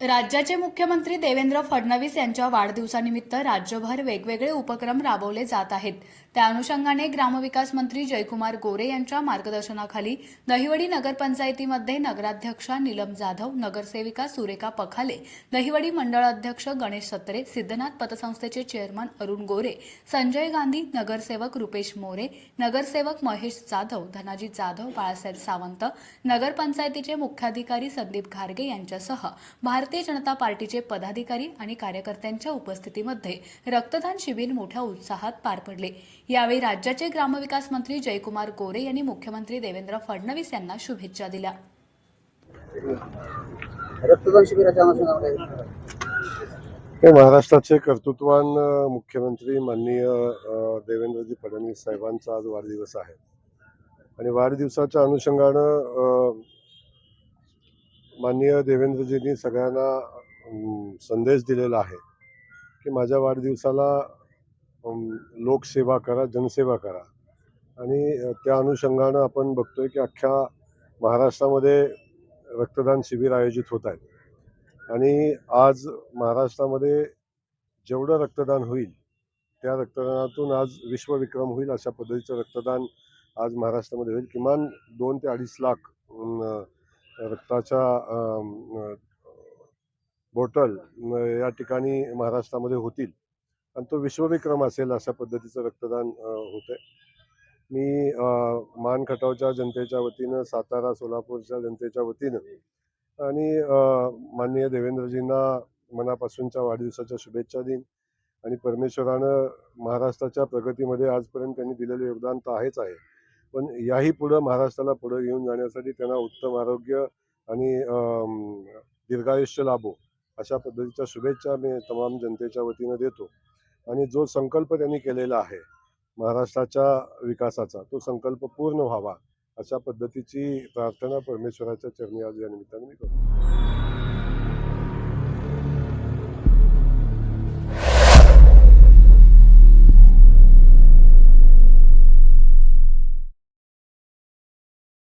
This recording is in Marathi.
राज्याचे मुख्यमंत्री देवेंद्र फडणवीस यांच्या वाढदिवसानिमित्त राज्यभर वेगवेगळे उपक्रम राबवले जात आहेत. त्या अनुषंगाने ग्रामविकास मंत्री जयकुमार गोरे यांच्या मार्गदर्शनाखाली दहिवडी नगरपंचायतीमध्ये नगराध्यक्षा नीलम जाधव, नगरसेविका सुरेखा पखाले, दहिवडी मंडळ अध्यक्ष गणेश सत्रे, सिद्धनाथ पतसंस्थेचे चेअरमन अरुण गोरे, संजय गांधी, नगरसेवक रुपेश मोरे, नगरसेवक महेश जाधव, धनाजी जाधव, बाळासाहेब सावंत, नगरपंचायतीचे मुख्याधिकारी संदीप घारगे यांच्यासह भारतीय जनता पार्टीचे पदाधिकारी आणि कार्यकर्त्यांच्या उपस्थितीमध्ये रक्तदान शिबिर मोठ्या उत्साहात पार पडले. यावेळी राज्याचे ग्रामविकास मंत्री जयकुमार गोरे यांनी मुख्यमंत्री देवेंद्र फडणवीस यांना शुभेच्छा दिल्या. रक्तदान शिबिराच्या अनुषंगाने महाराष्ट्राचे कर्तृत्वान मुख्यमंत्री माननीय देवेंद्रजी फडणवीस साहेबांचा आज वाढदिवस आहे आणि वाढदिवसाच्या अनुषंगानं माननीय देवेंद्रजींनी सगळ्यांना संदेश दिलेला आहे की माझ्या वाढदिवसाला लोकसेवा करा, जनसेवा करा. आणि त्या अनुषंगानं आपण बघतोय की अख्ख्या महाराष्ट्रामध्ये रक्तदान शिबिर आयोजित होत आहेत आणि आज महाराष्ट्रामध्ये जेवढं रक्तदान होईल त्या रक्तदानातून आज विश्वविक्रम होईल अशा पद्धतीचं रक्तदान आज महाराष्ट्रामध्ये होईल. किमान 2 ते 2.5 लाख रक्ताच्या बॉटल या ठिकाणी महाराष्ट्रामध्ये होतील आणि तो विश्वविक्रम असेल अशा पद्धतीचं रक्तदान होतंय. मी मान खटावच्या जनतेच्या वतीनं, सातारा सोलापूरच्या जनतेच्या वतीनं आणि माननीय देवेंद्रजींना मनापासूनच्या वाढदिवसाच्या शुभेच्छा देईन आणि परमेश्वरानं महाराष्ट्राच्या प्रगतीमध्ये आजपर्यंत त्यांनी दिलेलं योगदान तर आहेच आहे, पण याही पुढं महाराष्ट्राला पुढं घेऊन जाण्यासाठी त्यांना उत्तम आरोग्य आणि दीर्घायुष्य लाभो अशा पद्धतीच्या शुभेच्छा मी तमाम जनतेच्या वतीनं देतो. आणि जो संकल्प त्यांनी केलेला आहे महाराष्ट्राच्या विकासाचा, तो संकल्प पूर्ण व्हावा अशा पद्धतीची प्रार्थना परमेश्वराच्या चरणी आज या निमित्ताने मी करतो.